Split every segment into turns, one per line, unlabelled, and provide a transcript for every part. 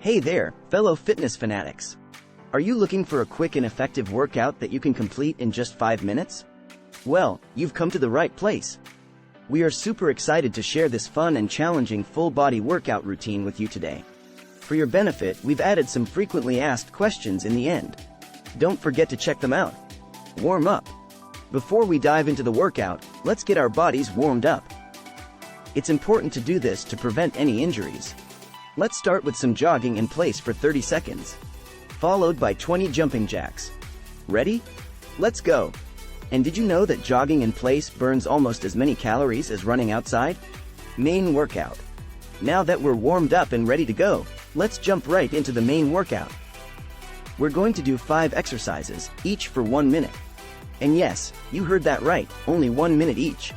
Hey there, fellow fitness fanatics. Are you looking for a quick and effective workout that you can complete in just 5 minutes? Well, you've come to the right place. We are super excited to share this fun and challenging full-body workout routine with you today. For your benefit, we've added some frequently asked questions in the end. Don't forget to check them out. Warm up. Before we dive into the workout, let's get our bodies warmed up. It's important to do this to prevent any injuries. Let's start with some jogging in place for 30 seconds, followed by 20 jumping jacks. Ready? Let's go! And did you know that jogging in place burns almost as many calories as running outside? Main workout. Now that we're warmed up and ready to go, let's jump right into the main workout. We're going to do 5 exercises, each for 1 minute. And yes, you heard that right, only 1 minute each.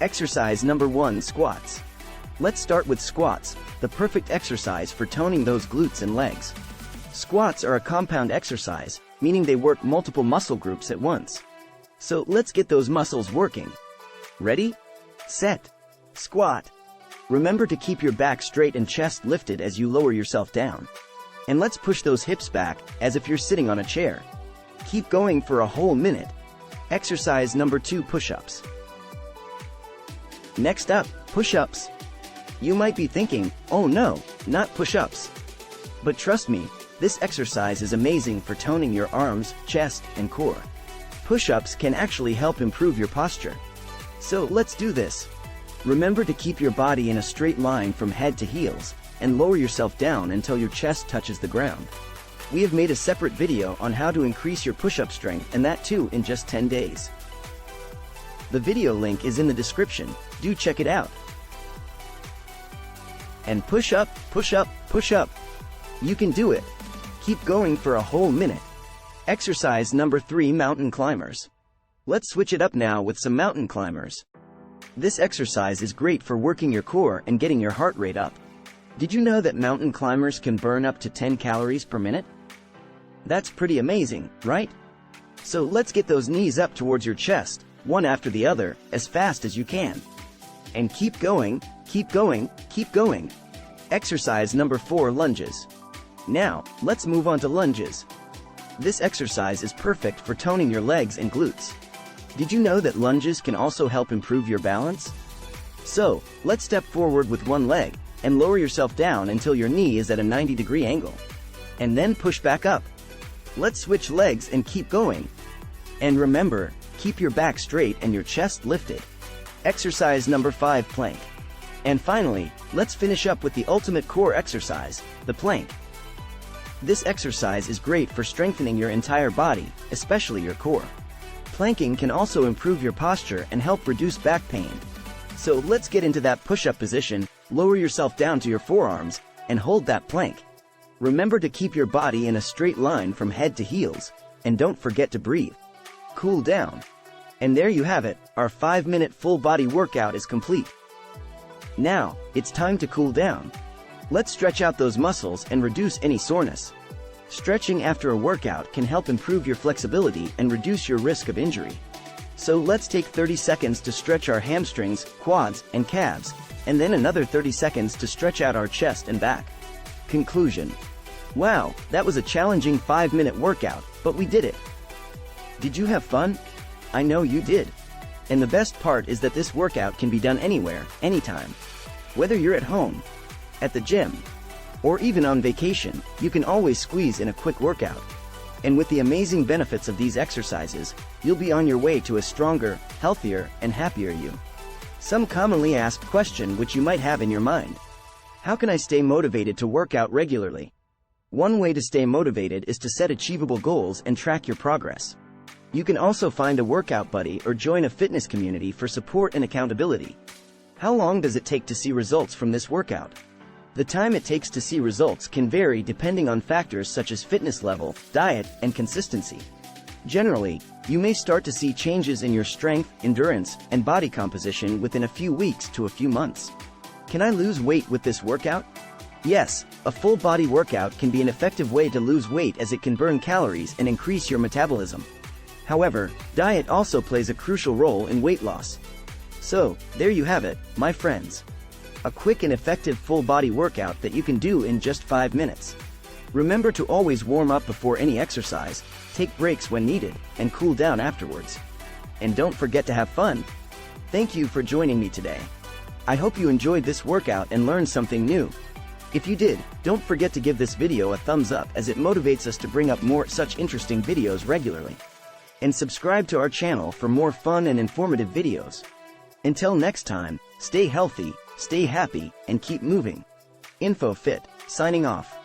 Exercise number 1, squats. Let's start with squats, the perfect exercise for toning those glutes and legs. Squats are a compound exercise, meaning they work multiple muscle groups at once. So let's get those muscles working. Ready? Set. Squat. Remember to keep your back straight and chest lifted as you lower yourself down. And let's push those hips back, as if you're sitting on a chair. Keep going for a whole minute. Exercise number 2, push-ups. Next up, push-ups. You might be thinking, oh no, not push-ups. But trust me, this exercise is amazing for toning your arms, chest, and core. Push-ups can actually help improve your posture. So let's do this. Remember to keep your body in a straight line from head to heels, and lower yourself down until your chest touches the ground. We have made a separate video on how to increase your push-up strength, and that too in just 10 days. The video link is in the description, do check it out. And push up, push up, push up. You can do it. Keep going for a whole minute. Exercise number 3, mountain climbers. Let's switch it up now with some mountain climbers. This exercise is great for working your core and getting your heart rate up. Did you know that mountain climbers can burn up to 10 calories per minute? That's pretty amazing, right? So let's get those knees up towards your chest, one after the other, as fast as you can. And keep going, keep going, keep going. Exercise number 4, lunges. Now, let's move on to lunges. This exercise is perfect for toning your legs and glutes. Did you know that lunges can also help improve your balance? So, let's step forward with one leg, and lower yourself down until your knee is at a 90-degree angle. And then push back up. Let's switch legs and keep going. And remember, keep your back straight and your chest lifted. Exercise number 5, plank. And finally, let's finish up with the ultimate core exercise, the plank. This exercise is great for strengthening your entire body, especially your core. Planking can also improve your posture and help reduce back pain. So let's get into that push-up position, lower yourself down to your forearms, and hold that plank. Remember to keep your body in a straight line from head to heels, and don't forget to breathe. Cool down. And there you have it, our 5-minute full-body workout is complete. Now, it's time to cool down. Let's stretch out those muscles and reduce any soreness. Stretching after a workout can help improve your flexibility and reduce your risk of injury. So let's take 30 seconds to stretch our hamstrings, quads, and calves, and then another 30 seconds to stretch out our chest and back. Conclusion. Wow, that was a challenging 5-minute workout, but we did it. Did you have fun? I know you did. And the best part is that this workout can be done anywhere, anytime. Whether you're at home, at the gym, or even on vacation, you can always squeeze in a quick workout. And with the amazing benefits of these exercises, you'll be on your way to a stronger, healthier, and happier you. Some commonly asked question which you might have in your mind. How can I stay motivated to work out regularly? One way to stay motivated is to set achievable goals and track your progress. You can also find a workout buddy or join a fitness community for support and accountability. How long does it take to see results from this workout? The time it takes to see results can vary depending on factors such as fitness level, diet, and consistency. Generally, you may start to see changes in your strength, endurance, and body composition within a few weeks to a few months. Can I lose weight with this workout? Yes, a full body workout can be an effective way to lose weight as it can burn calories and increase your metabolism. However, diet also plays a crucial role in weight loss. So, there you have it, my friends. A quick and effective full body workout that you can do in just 5 minutes. Remember to always warm up before any exercise, take breaks when needed, and cool down afterwards. And don't forget to have fun. Thank you for joining me today. I hope you enjoyed this workout and learned something new. If you did, don't forget to give this video a thumbs up as it motivates us to bring up more such interesting videos regularly. And subscribe to our channel for more fun and informative videos. Until next time, stay healthy, stay happy, and keep moving. InfoFit, signing off.